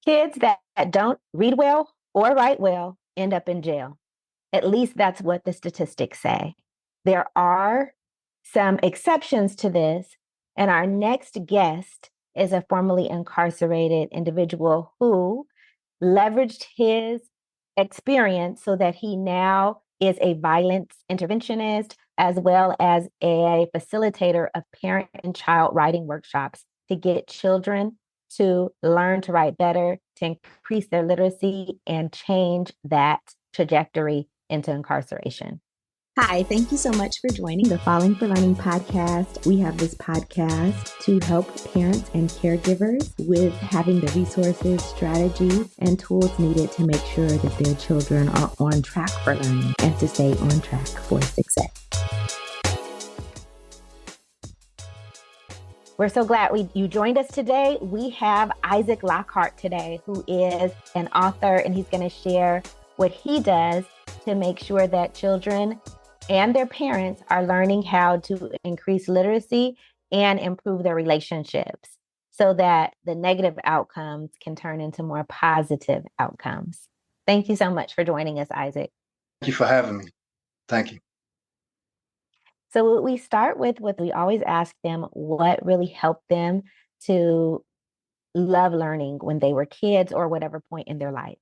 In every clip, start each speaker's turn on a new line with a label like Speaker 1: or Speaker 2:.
Speaker 1: Kids that don't read well or write well end up in jail. At least that's what the statistics say. There are some exceptions to this, and our next guest is a formerly incarcerated individual who leveraged his experience so that he now is a violence interventionist as well as a facilitator of parent and child writing workshops to get children to learn to write better, to increase their literacy, and change that trajectory into incarceration. Hi, thank you so much for joining the Falling for Learning podcast. We have this podcast to help parents and caregivers with having the resources, strategies, and tools needed to make sure that their children are on track for learning and to stay on track for success. We're so glad you joined us today. We have Isaac Lockhart today, who is an author, and he's going to share what he does to make sure that children and their parents are learning how to increase literacy and improve their relationships so that the negative outcomes can turn into more positive outcomes. Thank you so much for joining us, Isaac.
Speaker 2: Thank you for having me. Thank you.
Speaker 1: So we start with what we always ask them, what really helped them to love learning when they were kids or whatever point in their life?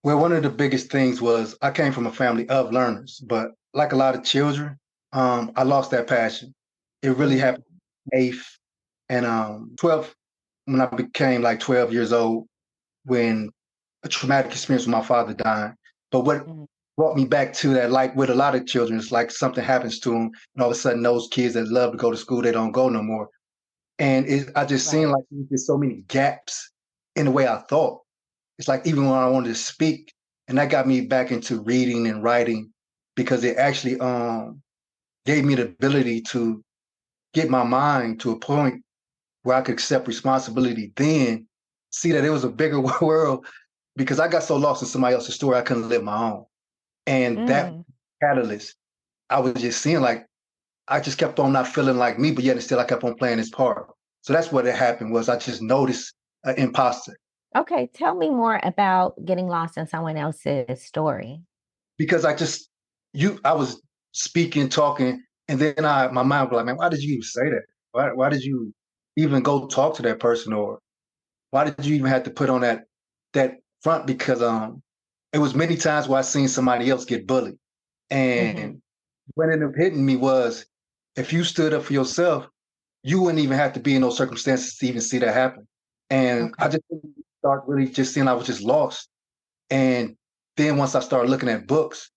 Speaker 2: Well, one of the biggest things was I came from a family of learners, but like a lot of children, I lost that passion. It really happened eighth and 12 when I became like 12 years old when a traumatic experience with my father dying. But what brought me back to that, like with a lot of children, it's like something happens to them, and all of a sudden those kids that love to go to school, they don't go no more. And I just seen like there's so many gaps in the way I thought. It's like even when I wanted to speak, and that got me back into reading and writing because it actually gave me the ability to get my mind to a point where I could accept responsibility, then see that it was a bigger world because I got so lost in somebody else's story, I couldn't live my own. And that catalyst, I was just seeing like, I just kept on not feeling like me, but yet and still I kept on playing this part. So that's what had happened was I just noticed an imposter.
Speaker 1: Okay, tell me more about getting lost in someone else's story.
Speaker 2: Because I was speaking, talking, and then my mind was like, man, why did you even say that? Why did you even go talk to that person? Or why did you even have to put on that front? Because it was many times where I seen somebody else get bullied. And what ended up hitting me was if you stood up for yourself, you wouldn't even have to be in those circumstances to even see that happen. And I just started really just seeing I was just lost. And then once I started looking at books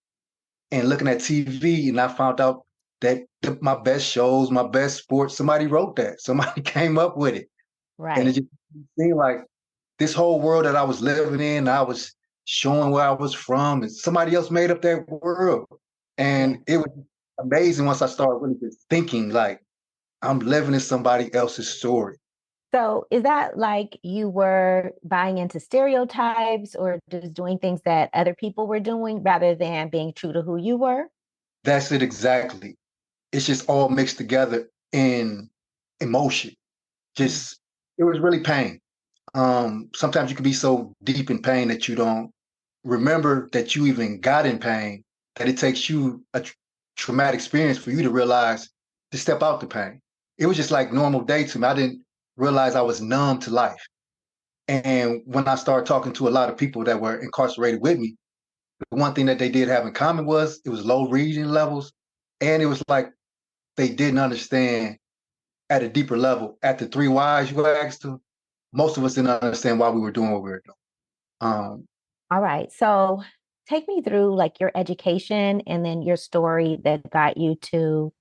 Speaker 2: and looking at TV, and I found out that my best shows, my best sports, somebody wrote that. Somebody came up with it.
Speaker 1: Right.
Speaker 2: And it just seemed like this whole world that I was living in, I was showing where I was from, and somebody else made up that world. And it was amazing once I started really just thinking like, I'm living in somebody else's story.
Speaker 1: So is that like you were buying into stereotypes or just doing things that other people were doing rather than being true to who you were?
Speaker 2: That's it exactly. It's just all mixed together in emotion. Just, it was really pain. Sometimes you can be so deep in pain that you don't remember that you even got in pain, that it takes you a traumatic experience for you to realize to step out the pain. It was just like normal day to me. I didn't realize I was numb to life. And when I started talking to a lot of people that were incarcerated with me, the one thing that they did have in common was it was low reading levels. And it was like they didn't understand at a deeper level. At the 3 whys you asked them, most of us didn't understand why we were doing what we were doing.
Speaker 1: All right. So take me through like your education and then your story that got you to,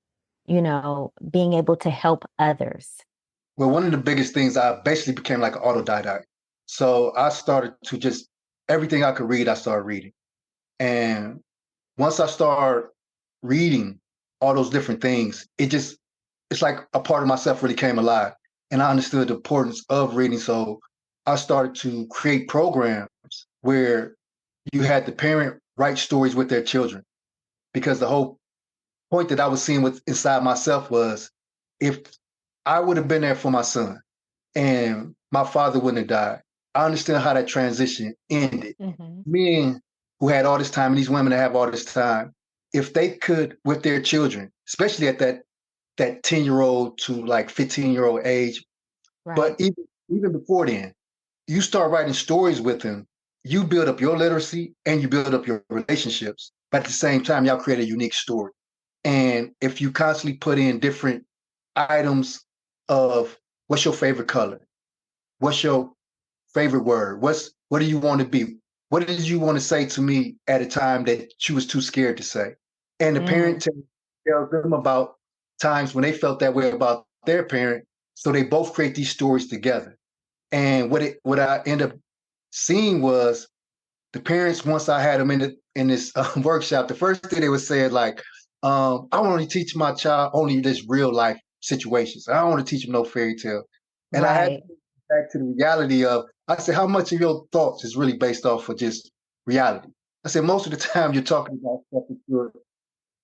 Speaker 1: being able to help others.
Speaker 2: Well, one of the biggest things, I basically became like an autodidact. So I started to just, everything I could read, I started reading. And once I started reading all those different things, it's like a part of myself really came alive. And I understood the importance of reading. So I started to create programs where you had the parent write stories with their children. Because the whole point that I was seeing inside myself was if I would have been there for my son and my father wouldn't have died, I understand how that transition ended.
Speaker 1: Mm-hmm.
Speaker 2: Men who had all this time and these women that have all this time, if they could with their children, especially at that 10-year-old to like 15-year-old age,
Speaker 1: Right.
Speaker 2: but even before then, you start writing stories with them, you build up your literacy and you build up your relationships. But at the same time, y'all create a unique story. And if you constantly put in different items of what's your favorite color, what's your favorite word, what do you want to be, what did you want to say to me at a time that you was too scared to say, and the parent
Speaker 1: Mm.
Speaker 2: tells them about times when they felt that way about their parent, so they both create these stories together. And what I end up seeing was the parents, once I had them in this workshop, the first thing they would say is like, I want to teach my child only this real life situations. I don't want to teach them no fairy tale. And I had to
Speaker 1: Right.
Speaker 2: go back to the reality of, I said, how much of your thoughts is really based off of just reality? I said, most of the time you're talking about stuff that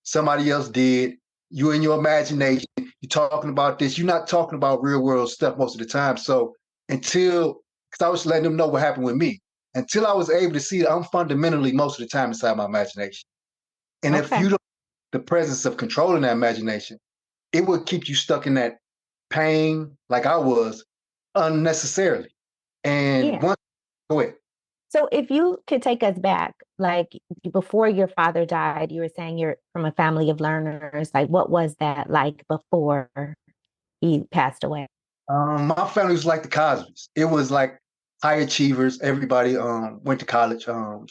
Speaker 2: somebody else did. You in your imagination, you're talking about this. You're not talking about real world stuff most of the time. So because I was letting them know what happened with me, until I was able to see that I'm fundamentally most of the time inside my imagination. And if
Speaker 1: Okay.
Speaker 2: you don't, the presence of controlling that imagination, it would keep you stuck in that pain, like I was, unnecessarily. And
Speaker 1: Yeah.
Speaker 2: once, go ahead.
Speaker 1: So if you could take us back, like before your father died, you were saying you're from a family of learners. Like, what was that like before he passed away?
Speaker 2: My family was like the Cosbys. It was like high achievers. Everybody went to college.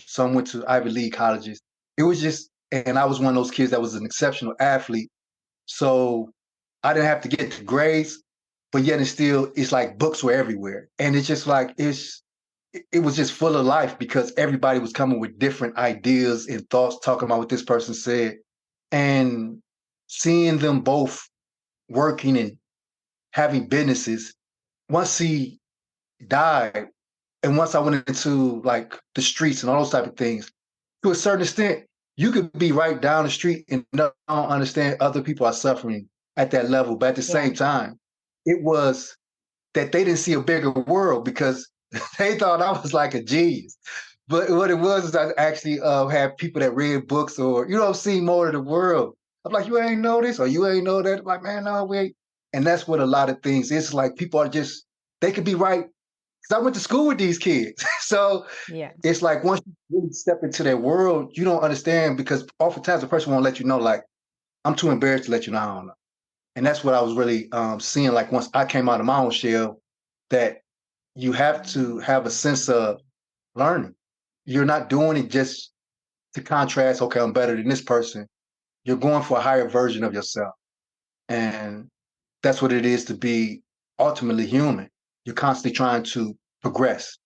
Speaker 2: Some went to Ivy League colleges. It was just, and I was one of those kids that was an exceptional athlete. So I didn't have to get the grades, but yet and still, it's like books were everywhere, and it's just like it was just full of life because everybody was coming with different ideas and thoughts, talking about what this person said, and seeing them both working and having businesses. Once he died, and once I went into like the streets and all those type of things, to a certain extent, you could be right down the street and don't understand other people are suffering at that level. But at the
Speaker 1: Yeah.
Speaker 2: same time, it was that they didn't see a bigger world because they thought I was like a genius. But what it was is I actually had people that read books or, see more of the world. I'm like, you ain't know this or you ain't know that. I'm like, man, no, wait. And that's what a lot of things, it's like people are just, they could be right. Because I went to school with these kids. So
Speaker 1: Yeah.
Speaker 2: it's like once you really step into their world, you don't understand because oftentimes the person won't let you know, like, I'm too embarrassed to let you know I don't know. And that's what I was really seeing. Like once I came out of my own shell, that you have to have a sense of learning. You're not doing it just to contrast, okay, I'm better than this person. You're going for a higher version of yourself. And that's what it is to be ultimately human. You're constantly trying to progress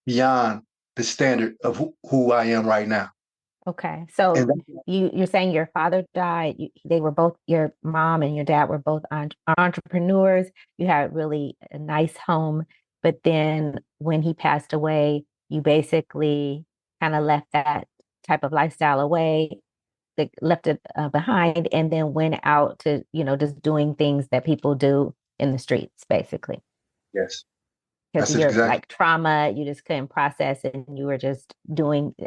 Speaker 2: beyond the standard of who I am right now.
Speaker 1: Okay. So
Speaker 2: And that,
Speaker 1: you're saying your father died. They were both, your mom and your dad were both entrepreneurs. You had really a nice home, but then when he passed away, you basically kind of left that type of lifestyle away, like left it behind, and then went out to, just doing things that people do in the streets, basically.
Speaker 2: yes,
Speaker 1: Because
Speaker 2: that's
Speaker 1: of your
Speaker 2: exactly.
Speaker 1: like trauma, you just couldn't process it, and you were just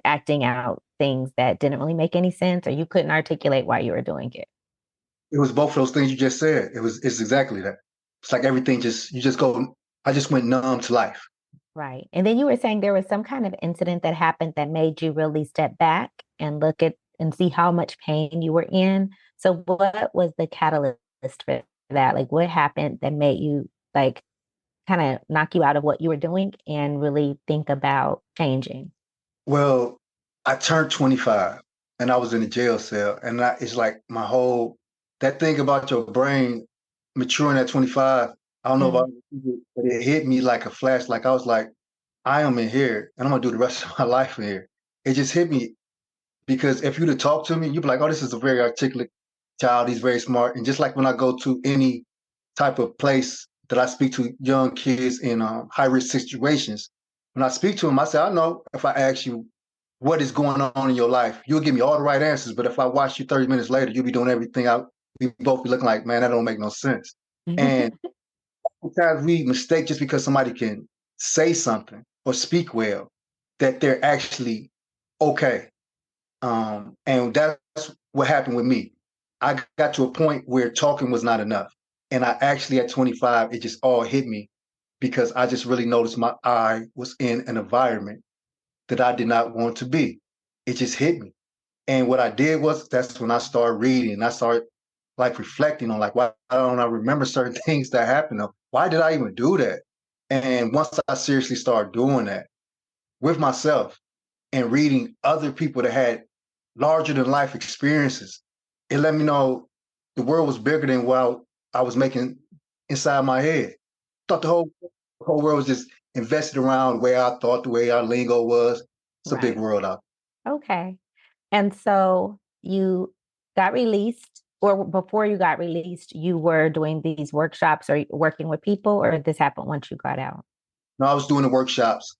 Speaker 1: acting out things that didn't really make any sense, or you couldn't articulate why you were doing it.
Speaker 2: It was both of those things you just said. It's exactly that. It's like everything you just go, I just went numb to life.
Speaker 1: Right. And then you were saying there was some kind of incident that happened that made you really step back and look at and see how much pain you were in. So what was the catalyst for that? Like what happened that made you like kind of knock you out of what you were doing and really think about changing?
Speaker 2: Well, I turned 25 and I was in a jail cell. And it's like that thing about your brain maturing at 25. I don't know
Speaker 1: Mm.
Speaker 2: about you, but it hit me like a flash. Like I was like, I am in here and I'm going to do the rest of my life in here. It just hit me because if you'd have talked to me, you'd be like, oh, this is a very articulate child. He's very smart. And just like when I go to any type of place that I speak to young kids in high risk situations, when I speak to them, I say, I know if I ask you what is going on in your life, you'll give me all the right answers. But if I watch you 30 minutes later, you'll be doing everything we both be looking like, man, that don't make no sense. And sometimes we mistake just because somebody can say something or speak well, that they're actually okay. And that's what happened with me. I got to a point where talking was not enough. And I actually, at 25, it just all hit me because I just really noticed I was in an environment that I did not want to be. It just hit me. And what I did was that's when I started reading and I started like reflecting on like why don't I remember certain things that happened? Why did I even do that? And once I seriously started doing that with myself and reading other people that had larger than life experiences, it let me know the world was bigger than what I was making inside my head. Thought the whole world was just invested around the way I thought, the way our lingo was. It's a big
Speaker 1: Right.
Speaker 2: world out
Speaker 1: Okay. And so you got released, or before you got released, you were doing these workshops or working with people, or this happened once you got out?
Speaker 2: there. No, I was doing the workshops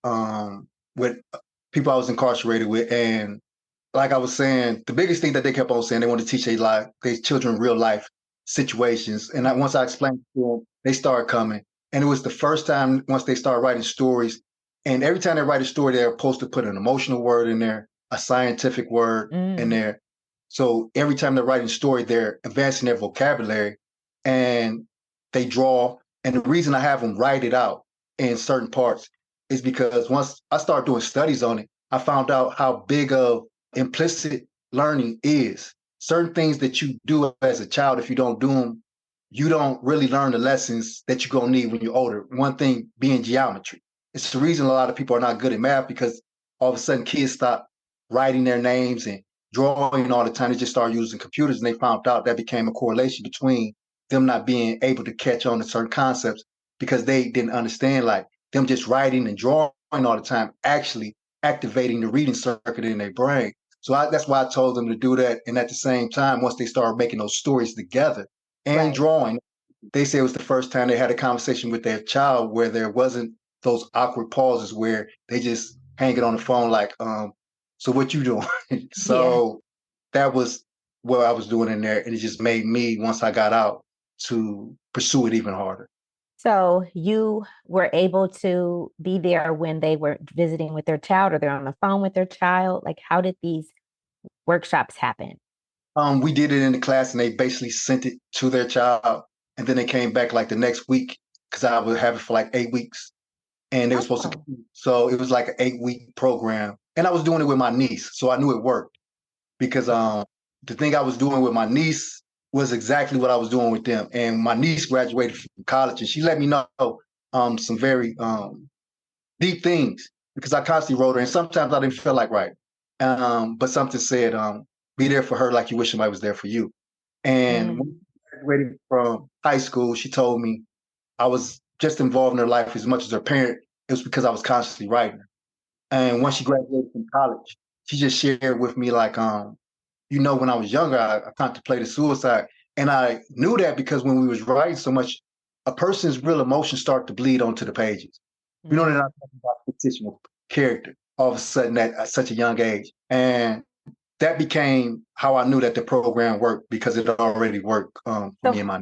Speaker 2: with people I was incarcerated with, and like I was saying, the biggest thing that they kept on saying, they want to teach their children real life situations. And once I explained to them, they started coming. And it was the first time once they started writing stories. And every time they write a story, they're supposed to put an emotional word in there, a scientific word in
Speaker 1: Mm,
Speaker 2: there. So every time they're writing a story, they're advancing their vocabulary and they draw. And the reason I have them write it out in certain parts is because once I started doing studies on it, I found out how big of implicit learning is. Certain things that you do as a child, if you don't do them, you don't really learn the lessons that you're going to need when you're older. One thing being geometry. It's the reason a lot of people are not good at math because all of a sudden kids stop writing their names and drawing all the time. They just start using computers and they found out that became a correlation between them not being able to catch on to certain concepts because they didn't understand like them just writing and drawing all the time actually activating the reading circuit in their brain. So that's why I told them to do that. And at the same time, once they started making those stories together and
Speaker 1: right.
Speaker 2: drawing, they say it was the first time they had a conversation with their child where there wasn't those awkward pauses where they just hang it on the phone like, so what you doing?
Speaker 1: Yeah.
Speaker 2: So that was what I was doing in there. And it just made me, once I got out, to pursue it even harder.
Speaker 1: So you were able to be there when they were visiting with their child or they're on the phone with their child. Like, how did these workshops happen?
Speaker 2: We did it in the class and they basically sent it to their child. And then they came back like the next week because I would have it for like 8 weeks. And they were supposed to,
Speaker 1: Oh.
Speaker 2: so it was like an 8 week program. And I was doing it with my niece. So I knew it worked because the thing I was doing with my niece was exactly what I was doing with them. And my niece graduated from college and she let me know some very deep things because I constantly wrote her. And sometimes I didn't feel like writing. But something said, be there for her like you wish somebody was there for you. And when
Speaker 1: Mm,
Speaker 2: she graduated from high school, she told me I was just involved in her life as much as her parent. It was because I was constantly writing. And once she
Speaker 1: right.
Speaker 2: graduated from college, she just shared with me like, when I was younger, I contemplated suicide. And I knew that because when we was writing so much, a person's real emotions start to bleed onto the pages. You know, they're
Speaker 1: Mm.
Speaker 2: not talking about fictional character all of a sudden at such a young age. And that became how I knew that the program worked because it already worked for me
Speaker 1: So,
Speaker 2: and my.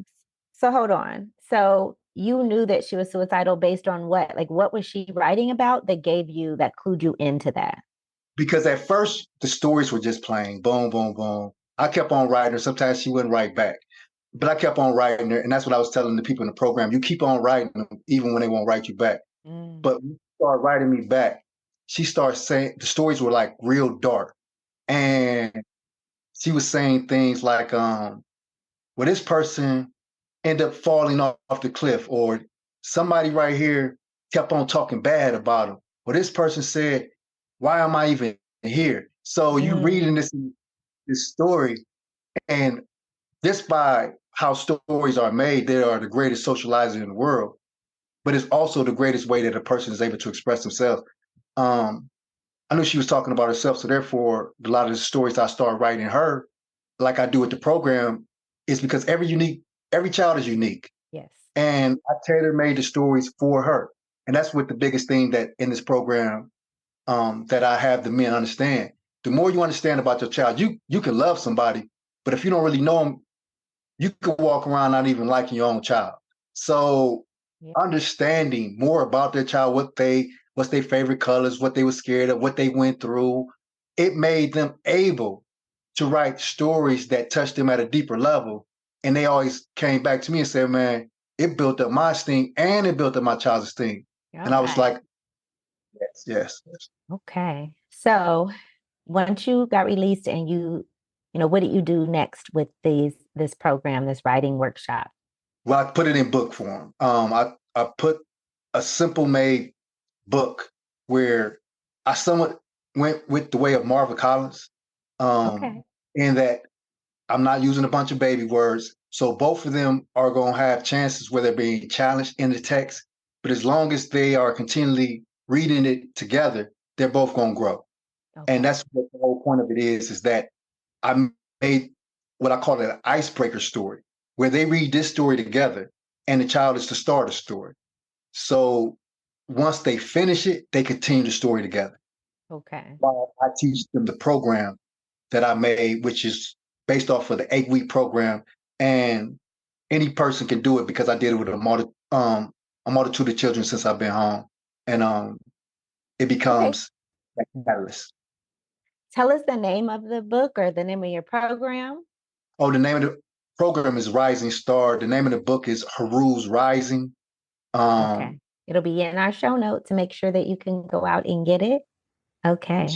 Speaker 1: so hold on. So you knew that she was suicidal based on what? Like, what was she writing about that gave you, that clued you into that?
Speaker 2: Because at first the stories were just playing, boom, boom, boom. I kept on writing her. Sometimes she wouldn't write back, but I kept on writing her, and that's what I was telling the people in the program. You keep on writing them, even when they won't write you back.
Speaker 1: Mm,
Speaker 2: But when she started writing me back, she started saying the stories were like real dark, and she was saying things like, "Well, this person ended up falling off the cliff," or somebody right here kept on talking bad about him. Well, this person said, "Why am I even here?" So you reading
Speaker 1: mm.
Speaker 2: this story, and just by how stories are made, they are the greatest socializer in the world. But it's also the greatest way that a person is able to express themselves. Um, I knew she was talking about herself, so therefore, a lot of the stories I started writing her, like I do with the program, is because every child is unique,
Speaker 1: Yes.
Speaker 2: and I tailor made the stories for her, and that's what the biggest thing that in this program that I have the men understand. The more you understand about your child, you can love somebody, but if you don't really know them, you can walk around not even liking your own child. So
Speaker 1: Yeah.
Speaker 2: understanding more about their child, what's their favorite colors, what they were scared of, what they went through. It made them able to write stories that touched them at a deeper level. And they always came back to me and said, man, it built up my esteem and it built up my child's esteem.
Speaker 1: All
Speaker 2: And I was
Speaker 1: right.
Speaker 2: like, yes, yes, yes.
Speaker 1: Okay. So once you got released and what did you do next with this program, this writing workshop?
Speaker 2: Well, I put it in book form. I put a simple made book where I somewhat went with the way of Marva Collins,
Speaker 1: Okay.
Speaker 2: in that I'm not using a bunch of baby words. So both of them are going to have chances where they're being challenged in the text. But as long as they are continually reading it together, they're both going to grow. And
Speaker 1: Okay.
Speaker 2: that's what the whole point of it is that I made what I call an icebreaker story, where they read this story together and the child is to start a story. So once they finish it, they continue the story together.
Speaker 1: Okay.
Speaker 2: While I teach them the program that I made, which is based off of the 8-week program, and any person can do it because I did it with a multitude of children since I've been home, and it
Speaker 1: Okay.
Speaker 2: becomes a catalyst.
Speaker 1: Tell us the name of the book or the name of your program.
Speaker 2: Oh, the name of the program is Rising Star. The name of the book is Haru's Rising.
Speaker 1: Okay. It'll be in our show notes to make sure that you can go out and get it. Okay.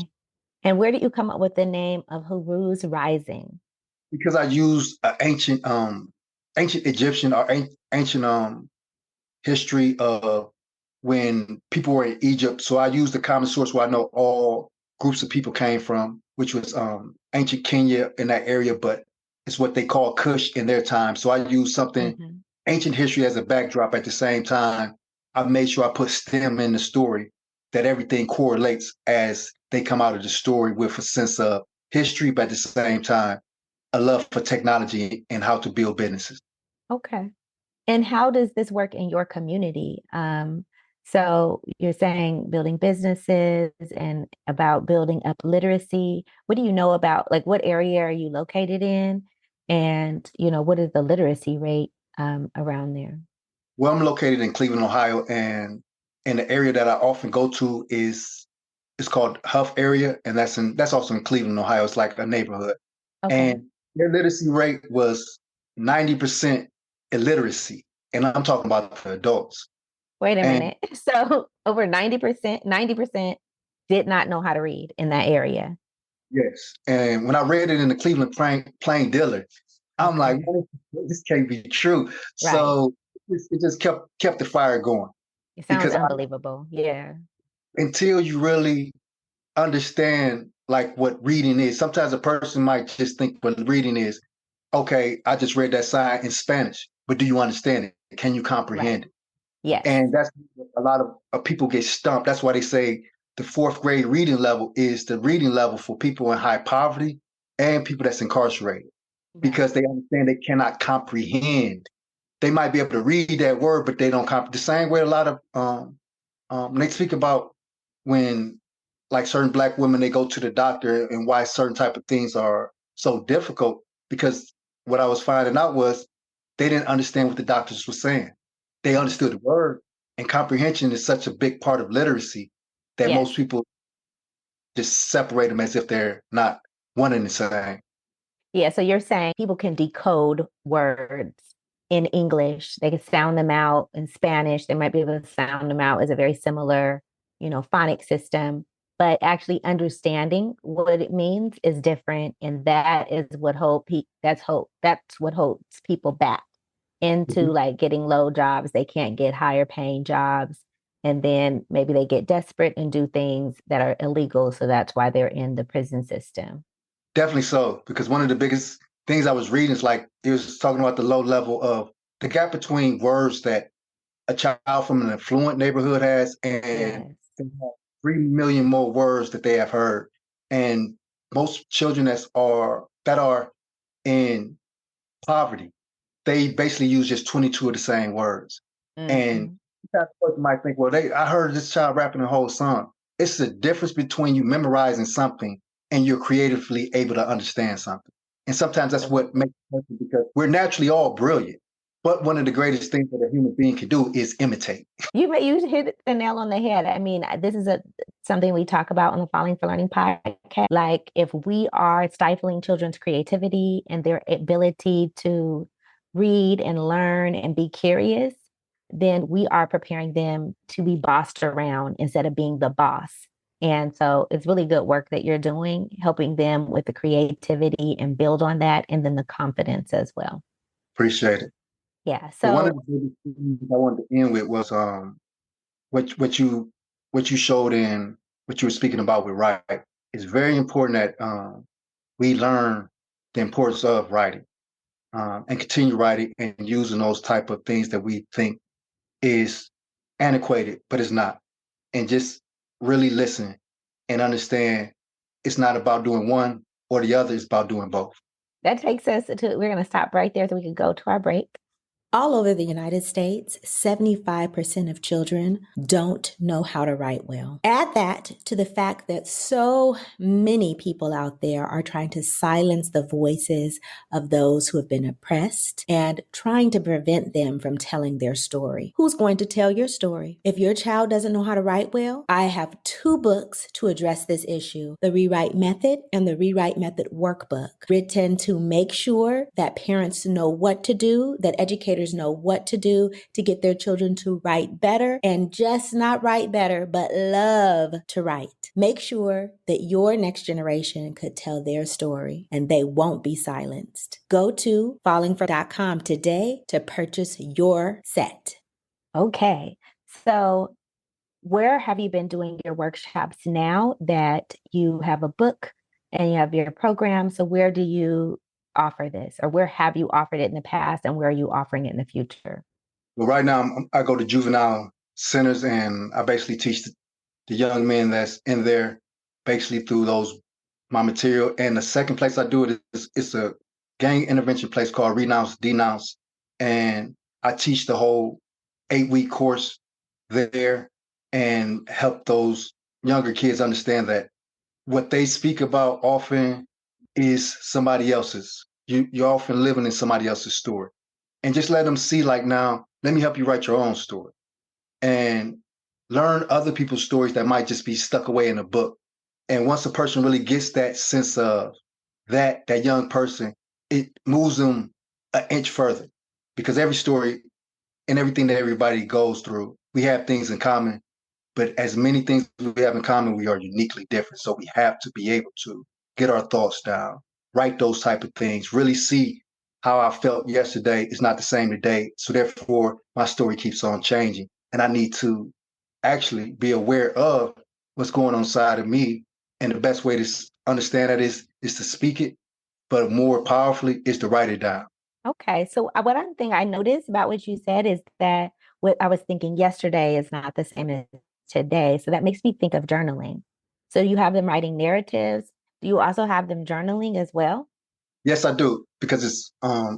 Speaker 1: And where did you come up with the name of Huru's Rising?
Speaker 2: Because I used ancient Egyptian or ancient history of when people were in Egypt. So I used the common source where I know all groups of people came from, which was ancient Kenya in that area, but it's what they call Kush in their time. So I used something
Speaker 1: Hmm.
Speaker 2: ancient history as a backdrop. At the same time, I made sure I put STEM in the story, that everything correlates as they come out of the story with a sense of history, but at the same time, a love for technology and how to build businesses.
Speaker 1: Okay. And how does this work in your community? So you're saying building businesses and about building up literacy. What do you know about, like, what area are you located in? And, what is the literacy rate around there?
Speaker 2: Well, I'm located in Cleveland, Ohio, and the area that I often go to is it's called Huff area, and that's also in Cleveland, Ohio. It's like a neighborhood,
Speaker 1: Okay.
Speaker 2: and their literacy rate was 90% illiteracy, and I'm talking about the adults.
Speaker 1: Wait a
Speaker 2: And
Speaker 1: minute. So over 90% did not know how to read in that area.
Speaker 2: yes, and when I read it in the Cleveland Plain Dealer, I'm like,
Speaker 1: Okay.
Speaker 2: "Man, this can't be true."
Speaker 1: Right.
Speaker 2: So it just kept the fire going
Speaker 1: It sounds
Speaker 2: because
Speaker 1: unbelievable. Yeah.
Speaker 2: until you really understand like what reading is. Sometimes a person might just think what reading is, okay, I just read that sign in Spanish, but do you understand it? Can you
Speaker 1: Right.
Speaker 2: comprehend it?
Speaker 1: Yes.
Speaker 2: And that's a lot of people get stumped. That's why they say the fourth grade reading level is the reading level for people in high poverty and people that's incarcerated
Speaker 1: Right.
Speaker 2: because they understand they cannot comprehend. They might be able to read that word, but they don't comprehend. The same way a lot of they speak about when like certain black women they go to the doctor and why certain type of things are so difficult because what I was finding out was they didn't understand what the doctors were saying. They
Speaker 1: Right.
Speaker 2: understood the word, and comprehension is such a big part of literacy that
Speaker 1: Yes.
Speaker 2: most people just separate them as if they're not one and the same.
Speaker 1: Yeah. So you're saying people can decode words in English. They can sound them out in Spanish. They might be able to sound them out as a very similar, phonic system, but actually understanding what it means is different. And that is what that's what holds people back into
Speaker 2: Mhm.
Speaker 1: like getting low jobs. They can't get higher paying jobs. And then maybe they get desperate and do things that are illegal. So that's why they're in the prison system.
Speaker 2: Definitely so, because one of the biggest things I was reading is like it was talking about the low level of the gap between words that a child from an affluent neighborhood has and
Speaker 1: Yes.
Speaker 2: they have 3 million more words that they have heard. And most children that are in poverty, they basically use just 22 of the same words. And
Speaker 1: Hmm.
Speaker 2: that person might think, well, I heard this child rapping a whole song. It's the difference between you memorizing something and you're creatively able to understand something. And sometimes that's what
Speaker 1: Absolutely.
Speaker 2: makes it because we're naturally all brilliant. But one of the greatest things that a human being can do is imitate.
Speaker 1: You hit the nail on the head. I mean, this is something we talk about on the Falling for Learning podcast. Like, if we are stifling children's creativity and their ability to read and learn and be curious, then we are preparing them to be bossed around instead of being the boss. And so it's really good work that you're doing, helping them with the creativity and build on that, and then the confidence as well.
Speaker 2: Appreciate it.
Speaker 1: Yeah.
Speaker 2: But one of
Speaker 1: So
Speaker 2: the biggest things I wanted to end with was what what you what you showed in what you were speaking about with writing. It's very important that we learn the importance of writing and continue writing and using those type of things that we think is antiquated, but it's not. And just really listen and understand it's not about doing one or the other, it's about doing both.
Speaker 1: that takes us to, we're going to stop right there so we can go to our break.
Speaker 3: All over the United States, 75% of children don't know how to write well. Add that to the fact that so many people out there are trying to silence the voices of those who have been oppressed and trying to prevent them from telling their story. Who's going to tell your story? If your child doesn't know how to write well, I have 2 books to address this issue: The Rewrite Method and The Rewrite Method Workbook, written to make sure that parents know what to do, that educators know what to do to get their children to write better, and just not write better, but love to write. Make sure that your next generation could tell their story and they won't be silenced. Go to fallingfor.com today to purchase your set.
Speaker 1: Okay. So where have you been doing your workshops now that you have a book and you have your program? So where do you offer this, or where have you offered it in the past, and where are you offering it in the future?
Speaker 2: Well, right now I go to juvenile centers and I basically teach the young men that's in there basically through those my material. And the second place I do it is it's a gang intervention place called Renounce Denounce, and I teach the whole 8-week course there and help those younger kids understand that what they speak about often is somebody else's. You're often living in somebody else's story, and just let them see, like, now let me help you write your own story and learn other people's stories that might just be stuck away in a book. And once a person really gets that sense of that young person, it moves them an inch further, because every story and everything that everybody goes through, we have things in common, but as many things we have in common, we are uniquely different. So we have to be able to get our thoughts down, write those type of things, really see how I felt yesterday is not the same today. So therefore, my story keeps on changing. And I need to actually be aware of what's going on inside of me. And the best way to understand that is to speak it, but more powerfully is to write it down.
Speaker 1: Okay. So what I think I noticed about what you said is that what I was thinking yesterday is not the same as today. So that makes me think of journaling. So you have them writing narratives. Do you also have them journaling as well?
Speaker 2: Yes, I do, because it's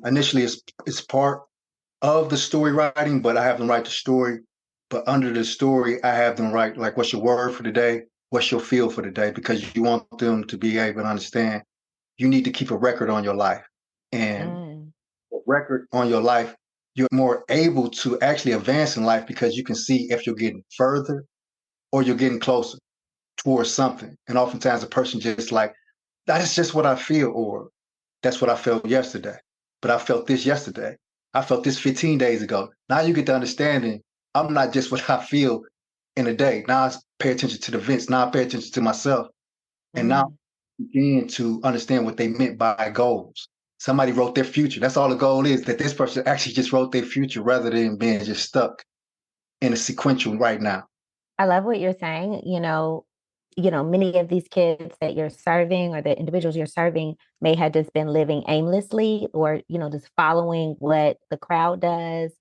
Speaker 2: initially it's part of the story writing, but I have them write the story. But under the story, I have them write, like, what's your word for the day? What's your feel for the day? Because you want them to be able to understand you need to keep a record on your life. And
Speaker 1: Mm.
Speaker 2: a record on your life, you're more able to actually advance in life, because you can see if you're getting further or you're getting closer towards something. And oftentimes a person just like, that is just what I feel, or that's what I felt yesterday. But I felt this yesterday. I felt this 15 days ago. Now you get to understanding I'm not just what I feel in a day. Now I pay attention to the events. Now I pay attention to myself. And now
Speaker 1: Mm.
Speaker 2: I begin to understand what they meant by goals. Somebody wrote their future. That's all the goal is, that this person actually just wrote their future rather than being just stuck in a sequential right now.
Speaker 1: I love what you're saying. Many of these kids that you're serving, or the individuals you're serving, may have just been living aimlessly, or, just following what the crowd does,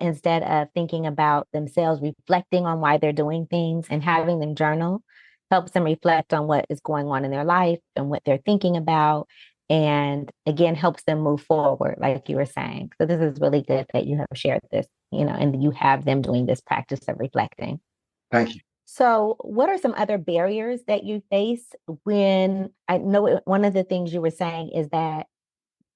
Speaker 1: instead of thinking about themselves, reflecting on why they're doing things, and having them journal helps them reflect on what is going on in their life and what they're thinking about. And again, helps them move forward, like you were saying. So this is really good that you have shared this, and you have them doing this practice of reflecting.
Speaker 2: Thank you.
Speaker 1: So, what are some other barriers that you face when, I know one of the things you were saying is that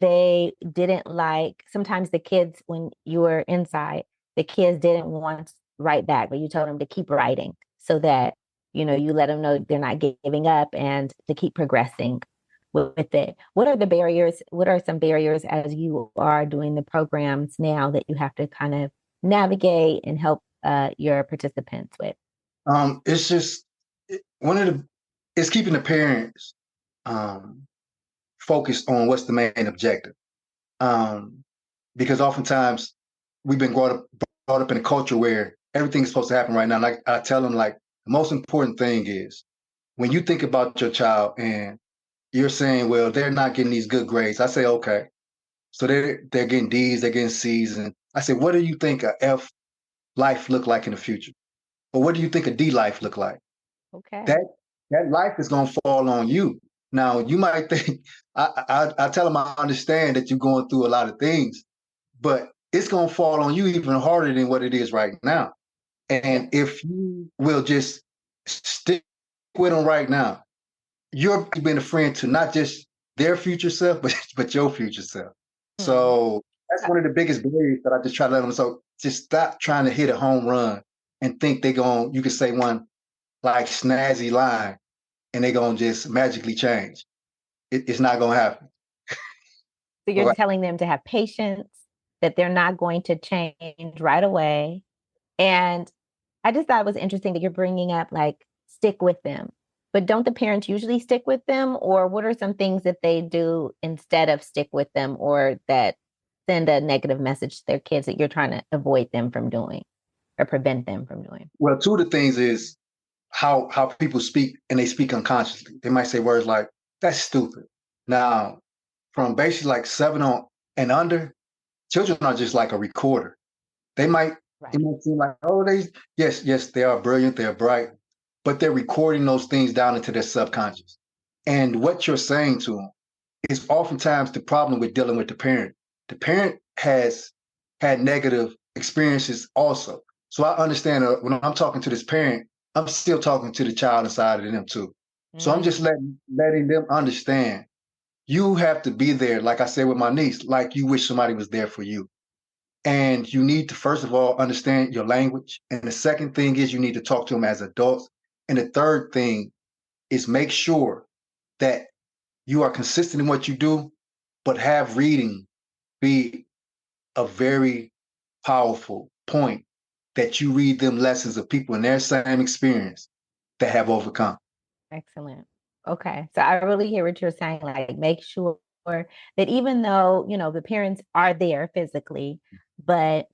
Speaker 1: they didn't like, sometimes the kids, when you were inside, the kids didn't want to write back, but you told them to keep writing so that, you let them know they're not giving up and to keep progressing with it. What are the barriers? What are some barriers as you are doing the programs now that you have to kind of navigate and help your participants with?
Speaker 2: It's just one of the, it's keeping the parents focused on what's the main objective. Because oftentimes we've been brought up in a culture where everything's supposed to happen right now. Like I tell them, like the most important thing is when you think about your child and you're saying, well, they're not getting these good grades. I say, okay, so they're getting D's, they're getting C's, and I say, what do you think a F life look like in the future, or what do you think a D life look like?
Speaker 1: Okay.
Speaker 2: That life is gonna fall on you. Now you might think I tell them I understand that you're going through a lot of things, but it's gonna fall on you even harder than what it is right now. And if you will just stick with them right now, you're being a friend to not just their future self, but your future self. So that's one of the biggest barriers that I just try to let them. So just stop trying to hit a home run and think you can say one like snazzy line and they're gonna just magically change. It's not gonna happen.
Speaker 1: So you're telling them to have patience, that they're not going to change right away. And I just thought it was interesting that you're bringing up like stick with them. But don't the parents usually stick with them? Or what are some things that they do instead of stick with them or that send a negative message to their kids that you're trying to avoid them from doing or prevent them from doing?
Speaker 2: Well, two of the things is how people speak, and they speak unconsciously. They might say words like, that's stupid. Now, from basically like 7 on and under, children are just like a recorder. They might, it might seem like, oh, yes, they are brilliant, they're bright, but they're recording those things down into their subconscious. And what you're saying to them is oftentimes the problem with dealing with the parent. The parent has had negative experiences also. So I understand when I'm talking to this parent, I'm still talking to the child inside of them too. So I'm just letting them understand you have to be there, like I said with my niece, like you wish somebody was there for you. And you need to, first of all, understand your language. And the second thing is you need to talk to them as adults. And the third thing is make sure that you are consistent in what you do, but have reading be a very powerful point that you read them lessons of people in their same experience that have overcome.
Speaker 1: Excellent. Okay. So I really hear what you're saying. Like, make sure that even though, the parents are there physically, but,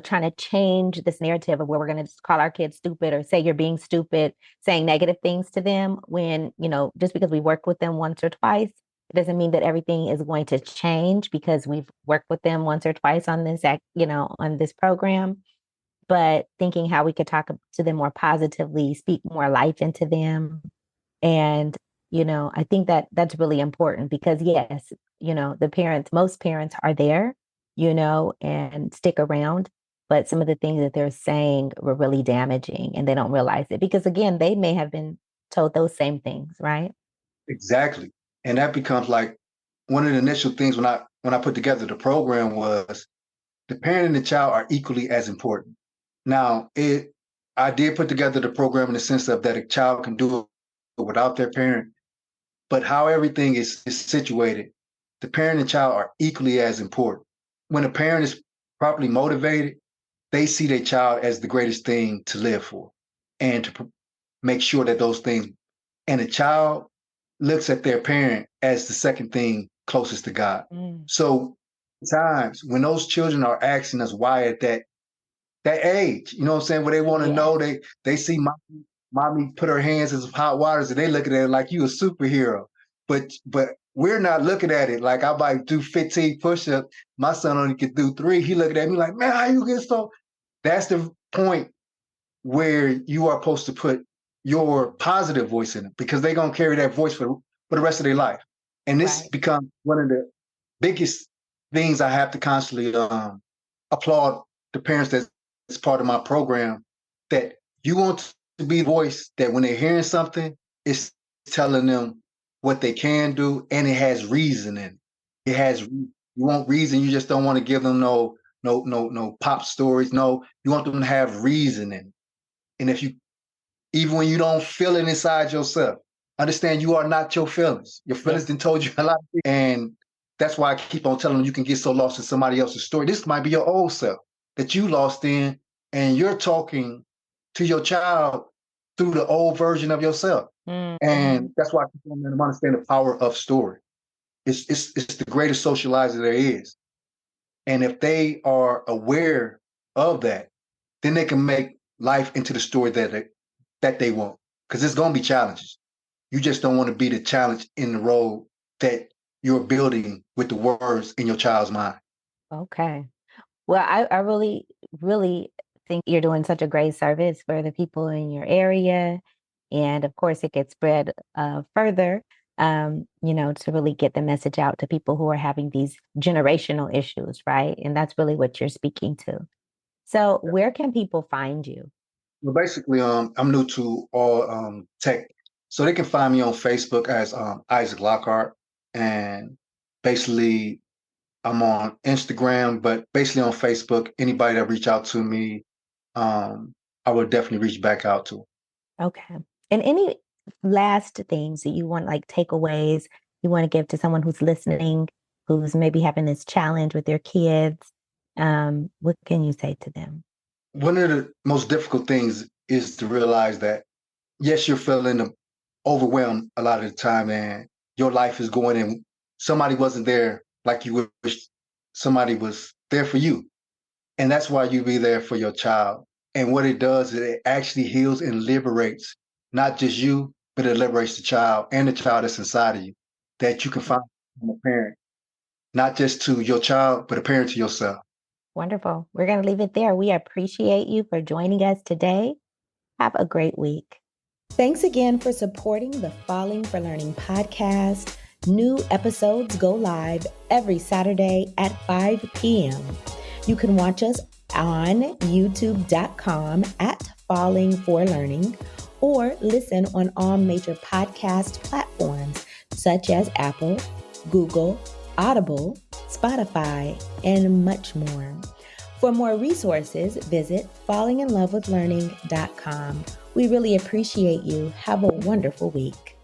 Speaker 1: trying to change this narrative of where we're going to just call our kids stupid or say you're being stupid, saying negative things to them when, just because we work with them once or twice, it doesn't mean that everything is going to change because we've worked with them once or twice on this, on this program. But thinking how we could talk to them more positively, speak more life into them, and, I think that that's really important because yes, most parents are there, and stick around, but some of the things that they're saying were really damaging and they don't realize it because again, they may have been told those same things, right?
Speaker 2: Exactly. And that becomes like one of the initial things when I put together the program was the parent and the child are equally as important. Now, I did put together the program in the sense of that a child can do it without their parent, but how everything is situated, the parent and child are equally as important. When a parent is properly motivated, they see their child as the greatest thing to live for and to make sure that those things, and a child looks at their parent as the second thing closest to God. So times when those children are asking us why at that age, you know what I'm saying, where they want to know, they see mommy put her hands in some hot waters and they look at it like you a superhero. But we're not looking at it like I might do 15 push-ups. My son only could do 3. He looking at me like, man, how you get so? That's the point where you are supposed to put your positive voice in it because they're going to carry that voice for the rest of their life. And this becomes one of the biggest things I have to constantly applaud the parents that's part of my program, that you want to be the voice that when they're hearing something, it's telling them what they can do and it has reason in it. You want reason. You just don't want to give them no pop stories. No, you want them to have reasoning. And if you, even when you don't feel it inside yourself, understand you are not your feelings. Your feelings done told you a lot. And that's why I keep on telling them you can get so lost in somebody else's story. This might be your old self that you lost in, and you're talking to your child through the old version of yourself. And that's why I keep on letting them understand the power of story. It's the greatest socializer there is. And if they are aware of that, then they can make life into the story that they want. Because there's going to be challenges. You just don't want to be the challenge in the role that you're building with the words in your child's mind.
Speaker 1: Okay. Well, I really, really think you're doing such a great service for the people in your area. And of course, it gets spread further, to really get the message out to people who are having these generational issues, right? And that's really what you're speaking to. So where can people find you?
Speaker 2: Well, basically, I'm new to all tech. So they can find me on Facebook as Isaac Lockhart. And basically, I'm on Instagram, but basically on Facebook, anybody that reach out to me, I will definitely reach back out to.
Speaker 1: Okay. And any last things that you want, like takeaways you want to give to someone who's listening, who's maybe having this challenge with their kids? What can you say to them?
Speaker 2: One of the most difficult things is to realize that, yes, you're feeling overwhelmed a lot of the time, and your life is going, and somebody wasn't there like you wish somebody was there for you. And that's why you be there for your child. And what it does is it actually heals and liberates not just you, but it liberates the child and the child that's inside of you, that you can find from a parent, not just to your child, but a parent to yourself.
Speaker 1: Wonderful. We're going to leave it there. We appreciate you for joining us today. Have a great week.
Speaker 3: Thanks again for supporting the Falling for Learning podcast. New episodes go live every Saturday at 5 p.m. You can watch us on youtube.com at Falling for Learning, or listen on all major podcast platforms such as Apple, Google, Audible, Spotify, and much more. For more resources, visit fallinginlovewithlearning.com. We really appreciate you. Have a wonderful week.